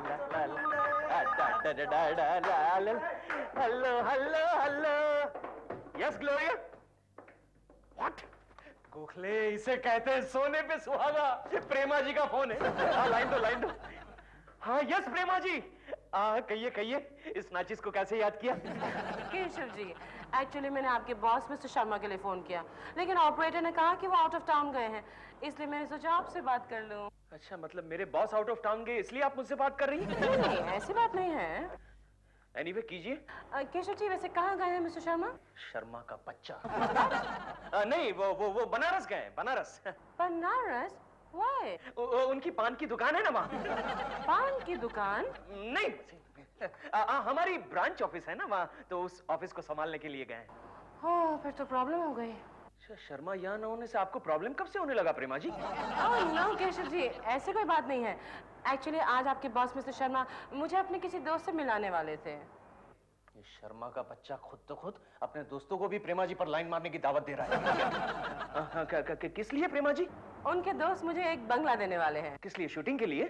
Hello hello hello. Yes Gloria. What? Gokhale, इसे कहते हैं सोने पे सुहागा। प्रेमा जी का फोन है। हाँ लाइन दो। हाँ यस प्रेमा जी। कहिए कहिए, इस नाचिस को कैसे याद किया? केशव जी, एक्चुअली मैंने आपके बॉस मिस्टर शर्मा के लिए फोन किया, लेकिन ऑपरेटर ने कहा कि वो आउट ऑफ टाउन गए हैं, इसलिए मैंने सोचा आपसे बात कर लूं। अच्छा, मतलब मेरे बॉस आउट ऑफ टाउन गए इसलिए आप मुझसे बात कर रही हैं? नहीं, ऐसी बात नहीं है। एनीवे कीजिए। केशव जी, वैसे कहाँ गए हैं मिस्टर शर्मा? शर्मा का बच्चा। नहीं, वो बनारस गए हैं, बनारस। बनारस? Why? उनकी पान की दुकान है ना वहाँ। पान की दुकान? नहीं, हमारी ब्रांच ऑफिस है ना वहाँ, तो उस ऑफिस को संभालने के लिए गए। हाँ, फिर तो प्रॉब्लम हो गई। अच्छा, शर्मा यहाँ न होने से आपको प्रॉब्लम कब से होने लगा प्रेमा जी? नो केशव जी, ऐसी कोई बात नहीं है। एक्चुअली आज आपके बॉस मिस्टर शर्मा मुझे अपने किसी दोस्त से मिलाने वाले थे। ये शर्मा का बच्चा खुद अपने दोस्तों को भी प्रेमा जी पर लाइन मारने की दावत दे रहा है। किस लिए प्रेमा जी? उनके दोस्त मुझे एक बंगला देने वाले हैं। किस लिए? शूटिंग के लिए?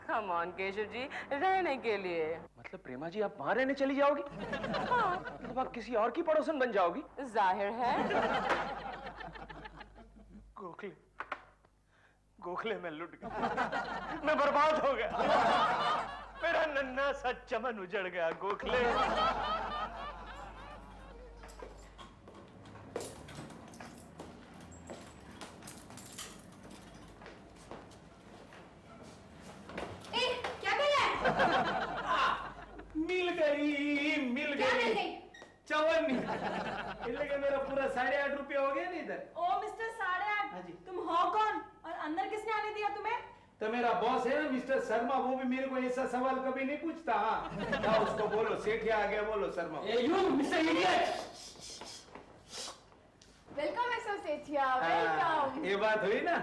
कम ऑन केशव जी, रहने के लिए। मतलब प्रेमा जी आप वहां रहने चली जाओगी? हाँ। मतलब आप किसी और की पड़ोसन बन जाओगी? जाहिर है। गोखले मैं लुट गया। मैं बर्बाद हो गया। मेरा नन्हा सा चमन उजड़ गया गोखले। मिल गई चवन मेरा पूरा 8.5 रुपया हो गया नहीं इधर। ओ मिस्टर 8.5, तुम हो कौन और अंदर किसने आने दिया तुम्हें? तो मेरा बॉस है ना मिस्टर शर्मा, वो भी मेरे को ऐसा सवाल कभी नहीं पूछता। हाँ क्या उसको बोलो, सेठिया आ गया बोलो Sharma. You mister idiot. Welcome mister Sethia, welcome. ये बात हुई ना,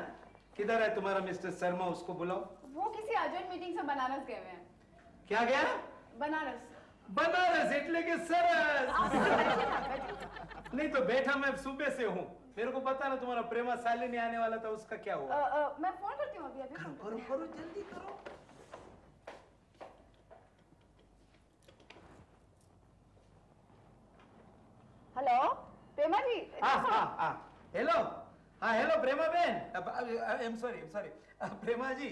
किधर है तुम्हारा मिस्टर शर्मा, उसको बुलाओ। वो किसी अर्जेंट मीटिंग से बनारस गए हुए हैं। क्या गया? बनारस। बनारस एटले के सरस। नहीं तो बैठा मैं सुबह से हूँ, मेरे को पता ना तुम्हारा प्रेमा शालिनी आने वाला था, उसका क्या हुआ? मैं फोन करती हूँ अभी। करो जल्दी करो। हेलो प्रेमा जी। हेलो। हाँ हेलो प्रेमा बहन। आई एम सॉरी प्रेमा जी,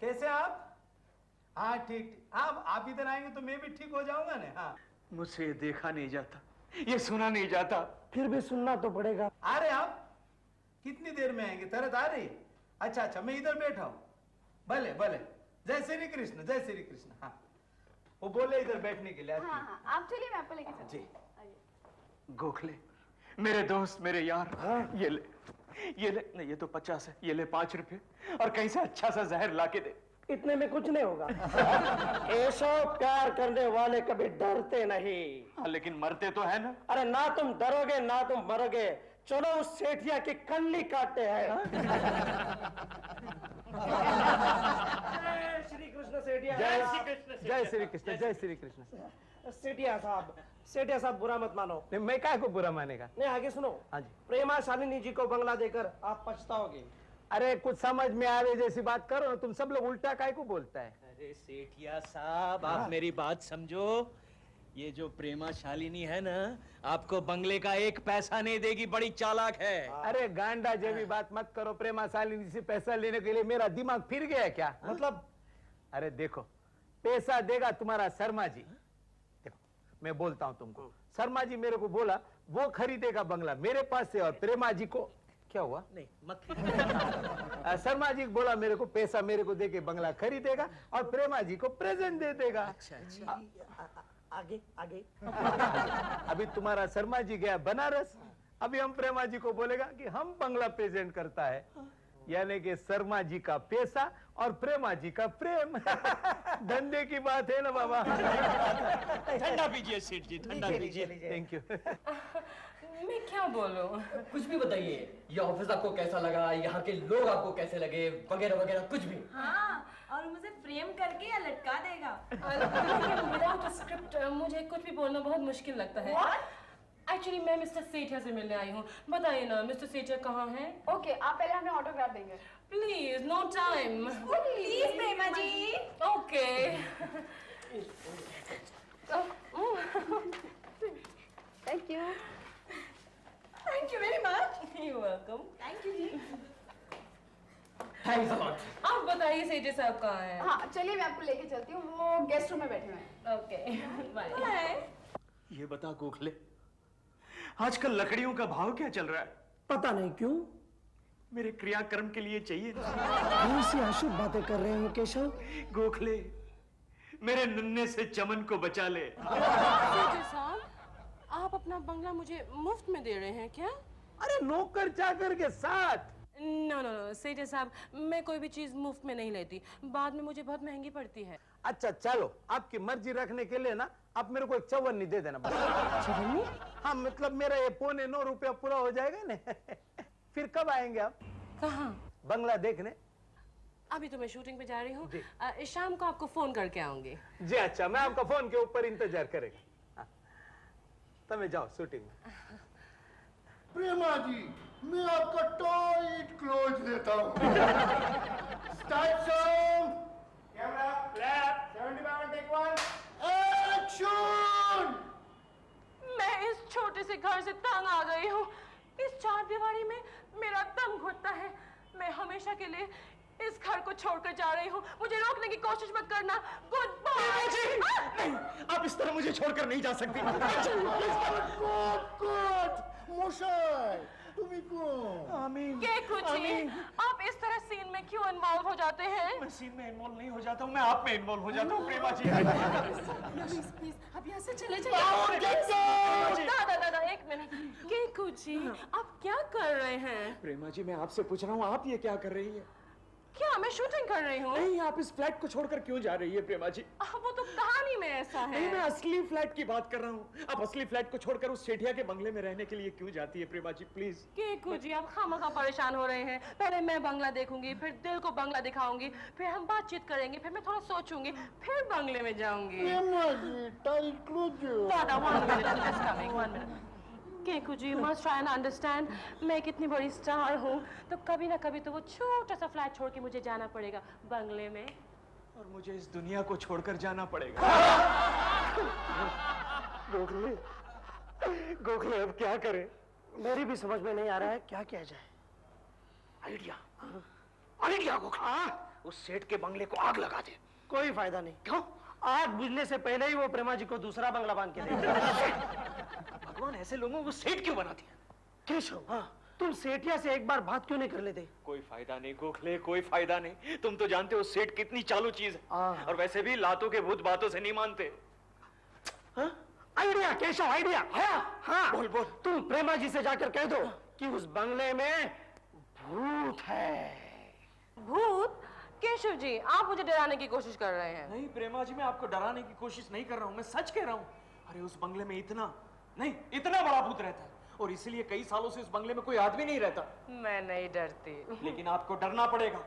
कैसे आप? हाँ ठीक। आप इधर आएंगे तो मैं भी ठीक हो जाऊंगा ना। हाँ मुझसे ये देखा नहीं जाता, ये सुना नहीं जाता, फिर भी सुनना तो पड़ेगा। आ रहे आप? कितनी देर में आएंगे? तरत आ रही? अच्छा मैं इधर बैठा हूँ। भले जय श्री कृष्ण, जय श्री कृष्ण। हाँ वो बोले इधर बैठने के लिए। हाँ आप चलिए, मैं आपको लेके चलती हूँ। गोखले मेरे दोस्त, मेरे यार। हाँ? ये ले नहीं, ये तो 50 है, ये ले 5 रुपए और कहीं से अच्छा सा जहर लाके दे। इतने में कुछ नहीं होगा। ऐसा प्यार करने वाले कभी डरते नहीं। हाँ, लेकिन मरते तो है ना। अरे ना तुम डरोगे ना तुम मरोगे, चलो उस सेठिया की कल्ली काटते हैं। श्री कृष्ण सेठिया। जय श्री कृष्ण, जय श्री कृष्ण। सेठिया साहब बुरा मत मानो। मैं काय को बुरा मानेगा? नहीं आगे सुनो। हाँ जी। प्रेमा शालिनी जी को बंगला देकर आप पछताओगे। अरे कुछ समझ में आवे जैसी बात करो ना, तुम सब लोग उल्टा काय को बोलता है। अरे सेठिया साहब, आप मेरी बात समझो। ये जो प्रेमा शालिनी है ना, आपको बंगले का 1 पैसा नहीं देगी, बड़ी चालाक है। अरे गांडा जैसी बात मत करो। प्रेमा शालिनी से पैसा लेने के लिए मेरा दिमाग फिर गया क्या? मतलब? अरे देखो, पैसा देगा तुम्हारा शर्मा जी। देखो मैं बोलता हूं तुमको, शर्मा जी मेरे को बोला वो खरीदेगा बंगला मेरे पास से, और प्रेमा जी को क्या हुआ? नहीं मत। शर्मा जी बोला मेरे को पैसा मेरे को देके बंगला खरीदेगा और प्रेमा जी को प्रेजेंट दे देगा। अच्छा। आगे अभी तुम्हारा शर्मा जी गया बनारस, अभी हम प्रेमा जी को बोलेगा कि हम बंगला प्रेजेंट करता है, यानी कि शर्मा जी का पैसा और प्रेमा जी का प्रेम। धंधे की बात है ना बाबा। ठंडा पीजिए सेठ जी, ठंडा पीजिए। Thank you. मैं क्या बोलूं? कुछ भी बताइए, ये ऑफिस आपको कैसा लगा, यहाँ के लोग आपको कैसे लगे, वगैरह वगैरह कुछ भी। हाँ, और मुझे फ्रेम करके या लटका देगा। विदाउट स्क्रिप्ट मुझे कुछ भी बोलना बहुत मुश्किल लगता है। एक्चुअली मैं मिस्टर सेठिया से मिलने आई हूँ। बताइए ना मिस्टर सेठिया कहाँ हैं? ओके, आप पहले हमें ऑटोग्राफ देंगे। Please, no time. Please Prema ji. Okay. Thank you. Thank you very much. You're welcome. Thank you ji. Thanks a lot. आप बताइए सेठिया साहब कहाँ हैं? हाँ चलिए, मैं आपको लेके चलती हूँ, वो गेस्ट रूम में बैठे हुए हैं। Okay, bye. बाय। ये बता गोखले, आजकल लकड़ियों का भाव क्या चल रहा है? पता नहीं क्यों मेरे क्रियाकर्म के लिए चाहिए। कौन सी अशुभ बातें कर रहे हो केशव? गोखले, मेरे नन्हे से चमन को बचा ले। सेठिया साहब, आप अपना बंगला मुझे मुफ्त में दे रहे हैं क्या? अरे नौकर चाकर के साथ। नो नो नो सेठिया साहब, मैं कोई भी चीज मुफ्त में नहीं लेती, बाद में मुझे बहुत महंगी पड़ती है। अच्छा चलो, आपकी मर्जी रखने के लिए ना आप मेरे को एक चवन्नी दे देना बस। चवन्नी? हाँ मतलब मेरा ये 9.25 रुपया पूरा हो जाएगा ना। फिर कब आएंगे आप कहाँ? बंगला देखने? अभी तो मैं शूटिंग पे जा रही हूँ, शाम को आपको फोन करके आऊंगी। जी अच्छा, मैं आपका फोन के ऊपर इंतजार करेगा। हाँ। तब जाओ शूटिंग में। प्रेमा जी, मैं आपका टाइट क्लोज लेता हूँ। Start song. Camera flat 75 take 1 action. मैं इस छोटे से घर से तंग आ गई हूँ। इस चारदीवारी में मेरा दम घुटता है। मैं हमेशा के लिए इस घर को छोड़कर जा रही हूँ। मुझे रोकने की कोशिश मत करना। Goodbye. नहीं, आप इस तरह मुझे छोड़कर नहीं जा सकती। मोशाय, तुम्ही कोण? आमीन। केकू जी, आप इस तरह सीन में क्यों इन्वॉल्व हो जाते हैं? मैं सीन में इन्वॉल्व नहीं हो जाता हूँ, मैं आप में इन्वॉल्व हो जाता हूँ प्रेमा जी। प्लीज प्लीज, आप यहाँ से चले जाइए। दादा दादा एक मिनट। केकू जी, आप क्या कर रहे हैं? प्रेमा जी, मैं आपसे पूछ रहा हूँ, आप ये क्या कर रही है? क्या मैं शूटिंग कर रही हूँ? नहीं, आप इस फ्लैट को छोड़कर क्यों जा रही है प्रेमा जी? वो तो कहानी में ऐसा है। नहीं, मैं असली फ्लैट की बात कर रहा हूँ। आप असली फ्लैट को छोड़कर उस सेठिया के बंगले में रहने के लिए क्यों जाती है प्रेमा जी, प्लीज? केकू जी, आप खामखा परेशान हो रहे हैं। पहले मैं बंगला देखूंगी, फिर दिल को बंगला दिखाऊंगी, फिर हम बातचीत करेंगे, फिर मैं थोड़ा सोचूंगी, फिर बंगले में जाऊंगी। प्रेमा जी, टाइट क्लोज। दादा 1 minute, I'm just coming, 1 minute. Keku ji, you must try and understand, मैं कितनी बड़ी स्टार हूँ, तो कभी ना कभी तो वो छोटा सा फ्लैट छोड़ के मुझे जाना पड़ेगा बंगले में। और मुझे इस दुनिया को छोड़कर जाना पड़ेगा। गोखले, गोखले अब क्या करें? मेरी भी समझ में नहीं आ रहा है क्या किया जाए। आइडिया, आइडिया गोखला, उस सेठ के बंगले को आग लगा दे। कोई फायदा नहीं। क्यों? आग बुझने से पहले ही वो प्रेमा जी को दूसरा बंगला बांध के दे। भगवान ऐसे लोगों को सेठ क्यों बनाती है? केशव, हाँ, तुम सेठिया से एक बार बात क्यों नहीं कर लेते? कोई फायदा नहीं गोखले, कोई फायदा नहीं। तुम तो जानते हो सेठ कितनी चालू चीज है, हाँ। और वैसे भी लातों के भूत बातों से नहीं मानते। हाँ? Idea Keshav, idea. हाँ, बोल बोल। तुम प्रेमा जी से जाकर कह दो कि उस बंगले में भूत है। भूत? केशव जी, आप मुझे डराने की कोशिश कर रहे हैं। नहीं प्रेमा जी, मैं आपको डराने की कोशिश नहीं कर रहा हूँ, मैं सच कह रहा हूँ। अरे उस बंगले में इतना बड़ा भूत रहता है, और इसीलिए कई सालों से उस बंगले में कोई आदमी नहीं रहता। मैं नहीं डरती। लेकिन आपको डरना पड़ेगा।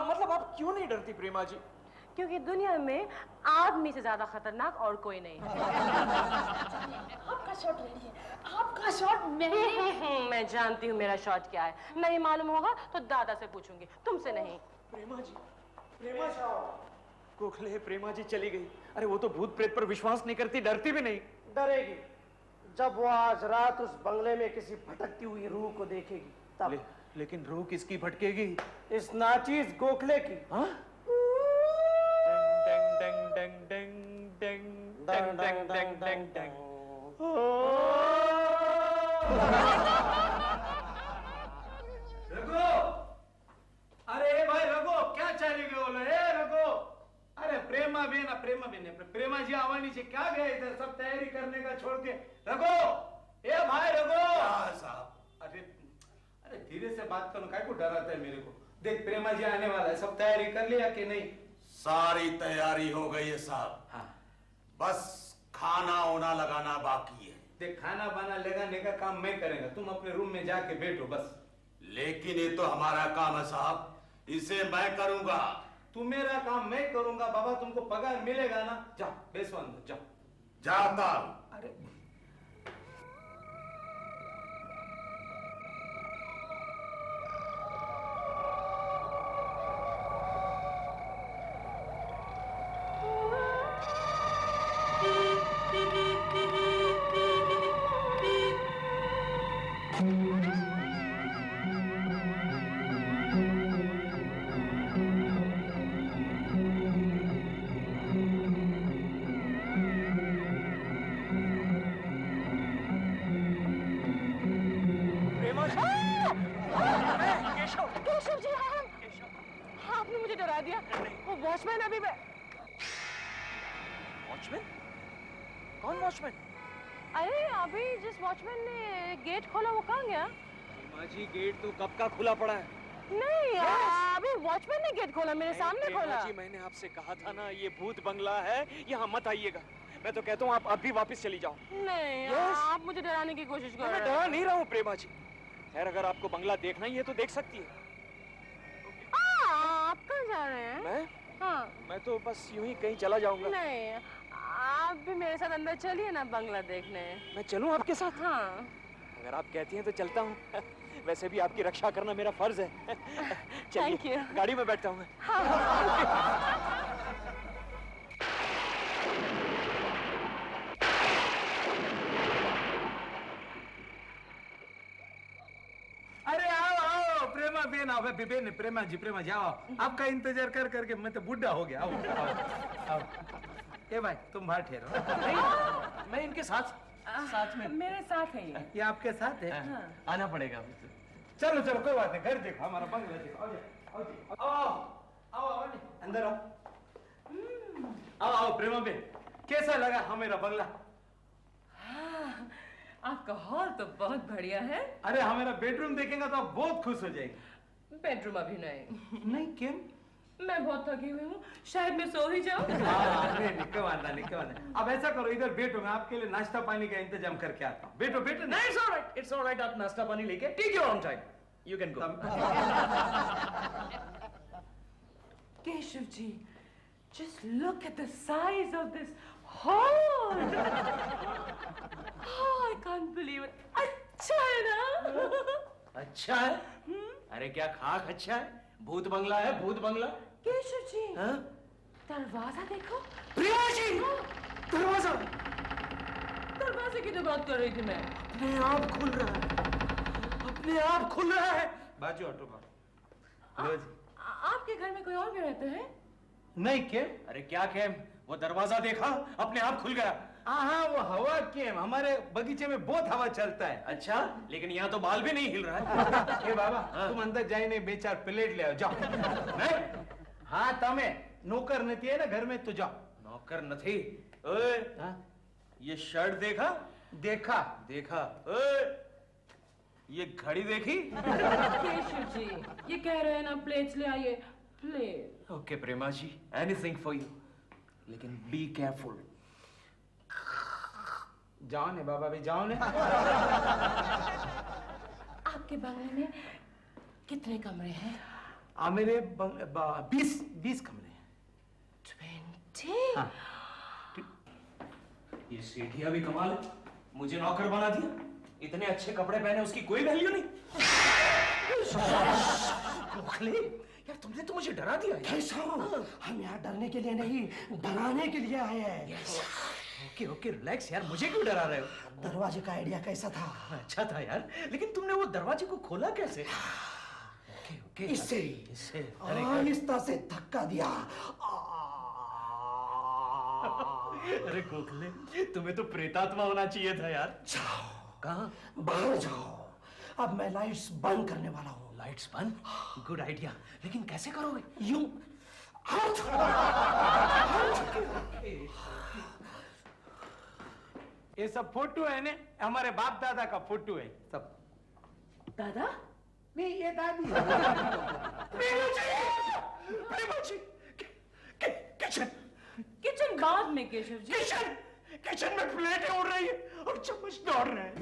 मतलब आप क्यों नहीं डरती प्रेमा जी? क्योंकि दुनिया में आदमी से ज्यादा खतरनाक और कोई नहीं है। आपका शॉट रेडी है। आपका शॉट मैं जानती हूँ मेरा शॉट क्या है। नहीं मालूम होगा तो दादा से पूछूंगी, तुमसे नहीं। प्रेमा जी, प्रेमा जी। गोखले, प्रेमा जी चली गई। अरे वो तो भूत प्रेत पर विश्वास नहीं करती, डरती भी नहीं। डरेगी जब वो आज रात उस बंगले में किसी भटकती हुई रूह को देखेगी तब। लेकिन रूह किसकी भटकेगी? इस नाचीज गोखले की। हाँ? डंग डंग डंग डंग डंग डंग डंग डंग डंग। रघु, अरे भाई रघु, क्या चाली गयो लो? ए रघु, अरे प्रेमा बेन प्रेमा जी आवानी से क्या गए इधर सब तैयारी करने का छोड़ के? रघु, ए भाई रघु। साहब, अरे धीरे से बात करो, काय को डराता है मेरे को? देख प्रेमा जी आने वाला है, सब तैयारी कर लिया कि नहीं? सारी तैयारी हो गई है साहब। हाँ। बस खाना ओना लगाना बाकी है। देख खाना बाना लगाने का काम मैं करेगा, तुम अपने रूम में जाके बैठो बस। लेकिन ये तो हमारा काम है साहब, इसे मैं करूंगा। तू मेरा काम मैं करूंगा बाबा, तुमको पगार मिलेगा ना? जाओ बेसो अंदर जाओ। जाता हूं। अरे केशव जी, हाँ, आपने मुझे डरा दिया। वो वॉचमैन अभी वॉचमैन? कौन वॉचमैन? अरे अभी जिस वॉचमैन ने गेट खोला वो कहाँ गया? जी गेट तो कब का खुला पड़ा है। नहीं अभी वॉचमैन ने गेट खोला, मेरे सामने खोला। जी मैंने आपसे कहा था ना ये भूत बंगला है, यहाँ मत आइएगा। मैं तो कहता हूँ आप अभी वापस चली जाओ। नहीं आप मुझे डराने की कोशिश कर रहे मैं हैं। डरा नहीं रहा हूँ प्रेमा जी। खैर अगर आपको बंगला देखना ही है तो देख सकती है। आप कहाँ जा रहे हैं? मैं? हाँ। मैं तो बस यूं ही कहीं चला जाऊंगा। नहीं आप भी मेरे साथ अंदर चलिए ना बंगला देखने। मैं चलूं आपके साथ? हाँ। अगर आप कहती हैं तो चलता हूँ। वैसे भी आपकी रक्षा करना मेरा फर्ज है। चलिए गाड़ी में बैठता हूँ मैं। अरे आओ आओ प्रेमा बेन आओ बेन प्रेमा जी आओ। आपका इंतजार कर करके मैं तो बुढ़ा हो गया। आओ आओ आओ। ए भाई तुम बाहर ठहरो। मैं इनके साथ में। मेरे साथ है ये आपके साथ है? आना पड़ेगा। चलो चलो कोई बात नहीं, घर देखो हमारा बंगला देखो। आओ आओ आओ आओ अंदर आओ। आओ आओ प्रेमा बेन, कैसा लगा हमारा बंगला? आपका हॉल तो बहुत बढ़िया है। अरे हमारा बेडरूम देखेंगे तो आप बहुत खुश हो जाएंगे। बेडरूम अभी नहीं। नहीं क्यों? मैं बहुत थकी हुई हूँ, शायद मैं सो ही जाऊँ। नहीं क्यों अब ऐसा करो इधर बैठो, मैं आपके लिए नाश्ता पानी का इंतजाम करके आता हूँ। बैठो बैठो। नहीं इट्स ऑलराइट आप नाश्ता पानी लेके take your own time, you can go. Keshav ji, just look at the size of this hall. Oh, I can't believe it. अच्छा है ना? अच्छा है? अरे क्या खाक अच्छा है? भूत बंगला है, भूत बंगला। केशव जी, हाँ? दरवाजा देखो। प्रिया जी, दरवाजा। दरवाजे की तो बात कर रही थी मैं। अपने आप खुल रहा है। बाजू हटो बाबू। आपके घर में कोई और भी रहता है? नहीं क्या? अरे क्या कैम, वो दरवाजा देखा अपने आप खुल गया। हाँ वो हवा कैम, हमारे बगीचे में बहुत हवा चलता है। अच्छा लेकिन यहाँ तो बाल भी नहीं हिल रहा है। ए बाबा तुम अंदर जाए नहीं, 2-4 प्लेट ले आओ जाओ। नहीं? हाँ तमें नौकर नहीं है ना घर में, तो जाओ। नौकर नहीं? ओए ये शर्ट देखा? देखा ओए ये घड़ी देखी? केशव जी, ये कह रहे हैं ना प्लेट्स ले आइए, plate. Okay Prema ji, anything for you, लेकिन बी केयरफुल। जाओ ने बाबा भी जाओ ने। आपके बंगले में कितने कमरे हैं? मेरे 20 कमरे हैं। 20? हाँ। ये सेठिया भी कमाल है, मुझे नौकर बना दिया। इतने अच्छे कपड़े पहने उसकी कोई वैल्यू नहीं। यार तुमने तो मुझे डरा दिया। हम यहाँ डरने के लिए नहीं, डराने के लिए आए हैं। ओके रिलैक्स यार, मुझे क्यों डरा रहे हो? दरवाजे का आइडिया कैसा था? अच्छा था यार, लेकिन तुमने वो दरवाजे को खोला कैसे? ओके इससे आहिस्ता से धक्का दिया। अरे गोखले, तुम्हें तो प्रेतात्मा होना चाहिए था यार। जाओ, कहाँ? बाहर जाओ, अब मैं लाइट्स बंद करने वाला हूँ। लाइट्स बंद? गुड आइडिया, लेकिन कैसे करोगे? यूं ये सब फोटो है ने, हमारे बाप दादा का फोटो है सब। दादा? नहीं ये दादी। किचन बाद में केशव जी। किचन में प्लेटें उड़ रही है और चम्मच दौड़ रहे हैं।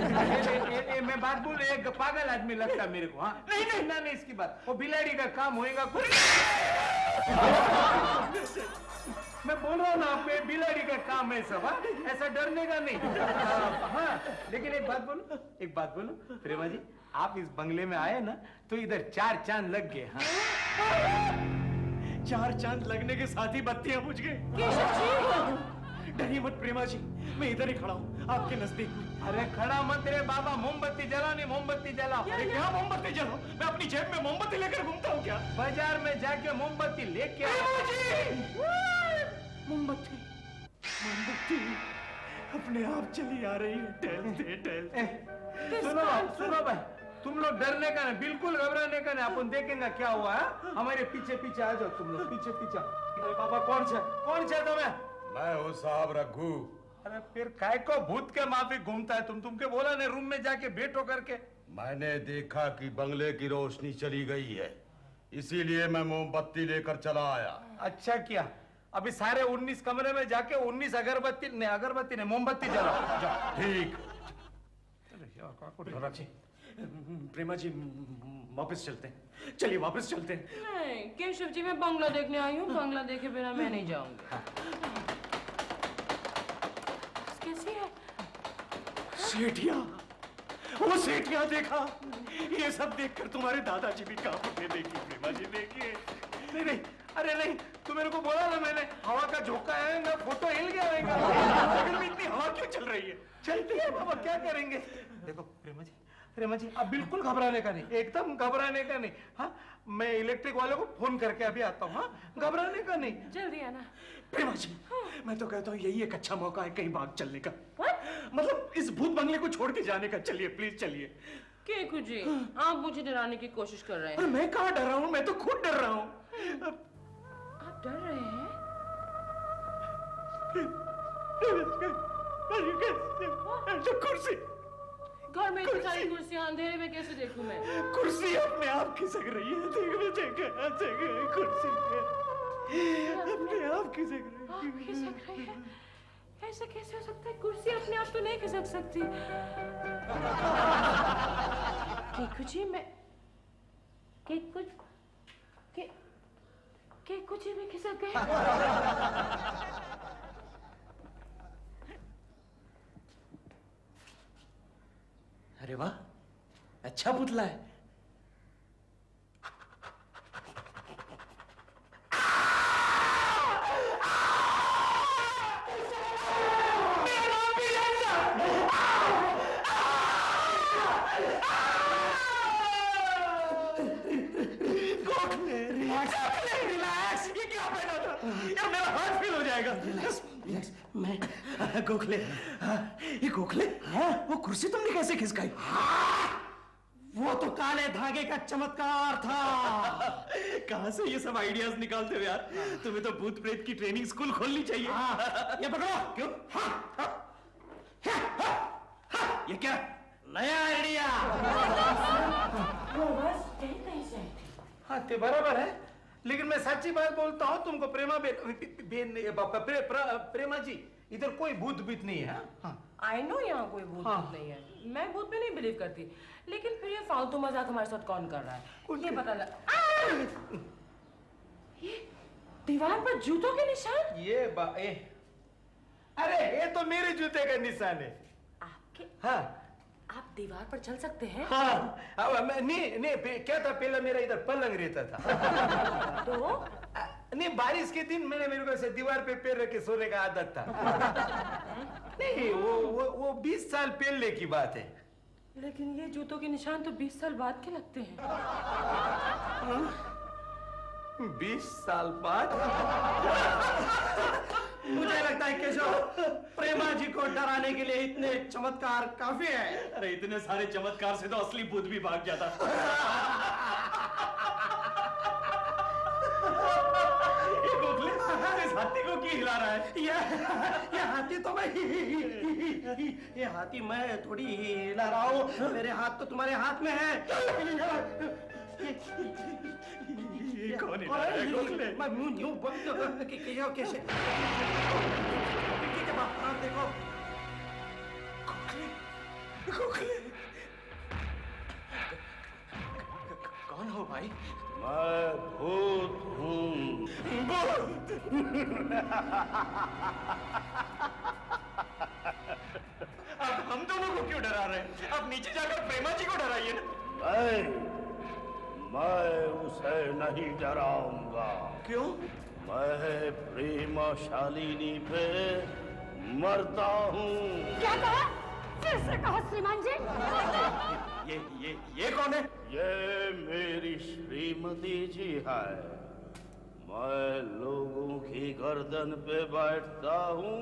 मैं बात बोल रही, एक पागल आदमी लगता है मेरे को। हाँ नहीं इसकी बात, वो बिलाड़ी का काम होएगा कुछ। मैं बोल रहा हूँ ना आपको, बिलाड़ी का काम है सब। हाँ ऐसा डरने का नहीं। हाँ लेकिन एक बात बोलो प्रेमा जी, आप इस बंगले में आए ना तो इधर 4 चांद लग गए। हाँ 4 चांद लगने के साथ ही बत्तियां बुझ गई। डरिए मत प्रेमा जी, मैं इधर ही खड़ा हूँ आपके नजदीक। अरे खड़ा मत रे बाबा, मोमबत्ती जलाओ नहीं, मोमबत्ती जलाओ। अरे क्या मोमबत्ती जलाओ? मैं अपनी जेब में मोमबत्ती लेकर घूमता हूँ क्या? बाजार में जाके मोमबत्ती लेके आओ। मोमबत्ती अपने आप चली आ रही है। टहलते सुनो भाई, तुम लोग डरने का नहीं, बिल्कुल घबराने का नहीं, अपन देखेंगे क्या हुआ है। हमारे पीछे पीछे आ जाओ तुम लोग, पीछे पीछे। अरे बाबा कौन छे तुम्हें? मैं हूँ साहब रघु। अरे फिर काय को भूत के माफी घूमता है तुमके बोला ने रूम में जाके बैठो करके। मैंने देखा कि बंगले की रोशनी चली गई है, इसीलिए मैं मोमबत्ती लेकर चला आया। अच्छा किया। अभी सारे 19 कमरे में जाके 19 अगरबत्ती ने मोमबत्ती जलाओ जाओ। ठीक। प्रेमा जी वापस चलते हैं, चलिए वापस चलते हैं। नहीं केशव जी, मैं बंगला देखने आई हूँ, बंगला देखे बिना मैं नहीं जाऊंगी। कैसी है? सेठिया, वो सेठिया देखा? ये सब देखकर तुम्हारे दादाजी भी कांप उठे। देखिए प्रेमा जी, देखिए। नहीं नहीं, अरे नहीं, तू मेरे को बोला ना मैंने, हवा का झोंका आएगा, फोटो हिल गया आएगा। लेकिन में इतनी हवा क्यों चल रही है? चलती है बाबा, क्या करेंगे। देखो प्रेमा जी अब बिल्कुल घबराने का नहीं, एकदम घबराने का नहीं। हाँ, मैं इलेक्ट्रिक वाले को फोन करके अभी आता हूँ। हाँ, घबराने का नहीं। जल्दी आना। प्रेमा जी, मैं तो कहता हूँ यही एक अच्छा मौका है कहीं भाग चलने का। मतलब इस भूत बंगले को छोड़ के जाने का। चलिए प्लीज चलिए। केकू जी, आप मुझे डराने की कोशिश कर रहे हैं। मैं कहाँ डर रहा हूँ, मैं तो खुद डर रहा हूँ। आप डर रहे हैं? कुर्सी, घर में इतनी सारी कुर्सियां, अंधेरे में कैसे देखूं मैं? कुर्सी अपने आप खिसक रही है। जगह कुर्सी अपने आप खिसक रही है। ऐसा कैसे हो सकता है? कुर्सी अपने आप तो नहीं खिसक सकती। केकू जी, मैं केकू जी में खिसक गए। अरे वाह, अच्छा पुतला है। रिलैक्स, ये क्या पहना था? यार मेरा हाथ फेल हो जाएगा। रिलैक्स, मैं गोखले, ये गोखले, वो कुर्सी तुमने कैसे खिसकाई? वो तो काले धागे का चमत्कार था। कहां से ये सब आइडियाज निकालते हो यार? तुम्हें तो भूत प्रेत की ट्रेनिंग स्कूल खोलनी चाहिए। ये पकड़ो। क्यों? ये क्या नया आइडिया? हाँ ते बराबर है, लेकिन मैं सच्ची बात बोलता हूँ तुमको। प्रेमा जी, इधर कोई भूत बीत नहीं है। आई नो यहाँ कोई भूत नहीं है। मैं भूत में नहीं बिलीव करती, लेकिन फिर ये फालतू मजाक हमारे साथ कौन कर रहा है? ये पता लगा। ये दीवार पर जूतों के निशान। अरे ये तो मेरे जूते का निशान है। आपके? हाँ, आप दीवार पर चल सकते हैं? हाँ, नहीं क्या था, पहले मेरा इधर पलंग रहता था। तो नहीं, बारिश के दिन मेरे को ऐसे दीवार पे पैर रख के सोने का आदत था। नहीं, वो 20 साल पहले की बात है। लेकिन ये जूतों के निशान तो 20 साल बाद के लगते हैं। 20 साल बाद? मुझे लगता है केशव, प्रेमा जी को डराने के लिए इतने चमत्कार काफी है। अरे इतने सारे चमत्कार से तो असली भूत भी भाग जाता। ये गोखले, इस हाथी को क्यों हिला रहा है? ये हाथी तो मैं ये हाथी मैं थोड़ी हिला रहा हूँ। मेरे हाथ तो तुम्हारे हाथ में है। ये कौन हिला रहा है गोखले? मैं मुंह यूं बंद कैसे? देखो गोखले, कौन हो भाई? मैं भूत हूँ। भूत? अब हम दोनों को क्यों डरा रहे हैं? अब नीचे जाकर प्रेमा जी को डराइए ना। मैं उसे नहीं डराऊंगा। क्यों? मैं प्रेमा शालिनी पे मरता हूँ। क्या कहा? फिर से कहा श्रीमान जी। ये कौन है? ये मेरी श्रीमती जी है। मैं लोगों की गर्दन पे बैठता हूँ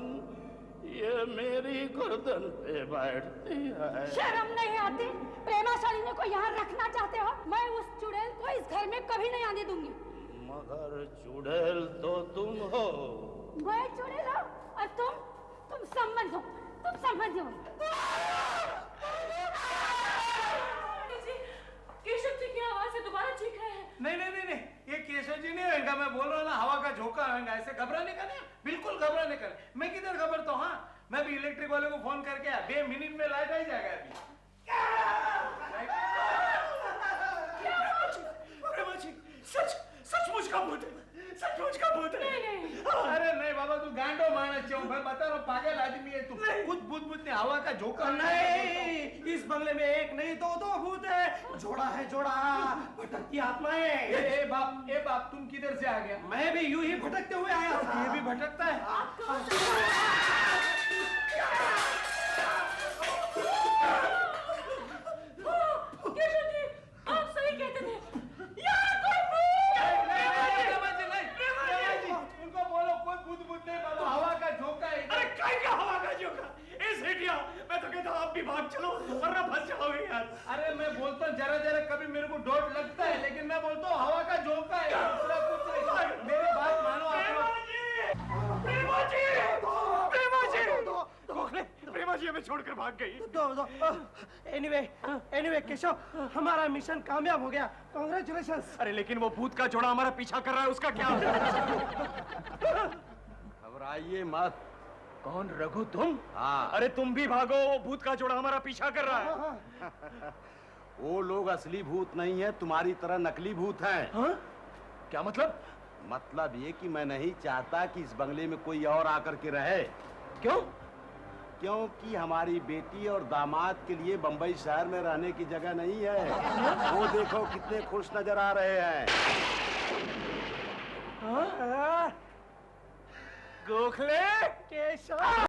ये मेरी गर्दन पे बैठती है। शर्म नहीं आती? प्रेमा शालिनी को यहाँ रखना चाहते हो? मैं उस चुड़ैल को इस घर में कभी नहीं आने दूंगी। मगर चुड़ैल तो तुम हो। मैं चुड़ैल हूँ और तुम संबंध हो, तुम संबंध हो। केशव जी की आवाज से दोबारा चीख रहे हैं। नहीं, ये केशव जी नहीं होगा, मैं बोल रहा हूँ ना, हवा का झोंका होगा। ऐसे घबराने का नहीं, बिल्कुल घबराने का नहीं। मैं किधर घबरता हूँ? हाँ, मैं भी इलेक्ट्रिक वाले को फोन करके आया, 2 मिनट में लाइट आ जाएगा अभी। प्रेमा जी, सचमुच का भूत है, सचमुच का भूत है। अरे नहीं बाबा, तू गांडो मानस चाहूँ, मैं बता रहा हूँ, पागल आदमी है तू। कुछ भूत नहीं, हवा का झोंका। नहीं, इस बंगले में एक नहीं दो भूत है। जोड़ा है, जोड़ा भटकती आत्माएं। ए बाप, तुम किधर से आ गया? मैं भी यूं ही भटकते हुए आया था। ये भी भटकता है? केशव जी, आप सही कहते थे। उनको बोलो कोई भूत नहीं बाबा, हवा का झोंका है। अरे क्या हवा का झोंका? सेठिया, मैं तो कहता हूँ आप भी भाग चलो वरना फंस जाओगे यार। अरे मैं बोलता हूँ जरा कभी मेरे को डोट लगता है, लेकिन मैं बोलता हूँ हवा का झोंका है, दूसरा कुछ नहीं। मेरी बात मानो आप। प्रेमा जी हमें छोड़कर भाग गई। एनीवे केशव, हमारा मिशन कामयाब हो गया। कांग्रेचुलेशंस। अरे लेकिन वो भूत का जोड़ा हमारा पीछा कर रहा है, उसका क्या? घबराइए मत। कौन? रघु तुम? हाँ। अरे तुम भी भागो, वो भूत का जोड़ा हमारा पीछा कर रहा है। वो लोग असली भूत नहीं है, तुम्हारी तरह नकली भूत हैं। हाँ? क्या मतलब? मतलब ये कि मैं नहीं चाहता कि इस बंगले में कोई और आकर के रहे। क्यों? क्योंकि हमारी बेटी और दामाद के लिए बंबई शहर में रहने की जगह नहीं है। वो देखो कितने खुश नजर आ रहे हैं। गोखले, केशव।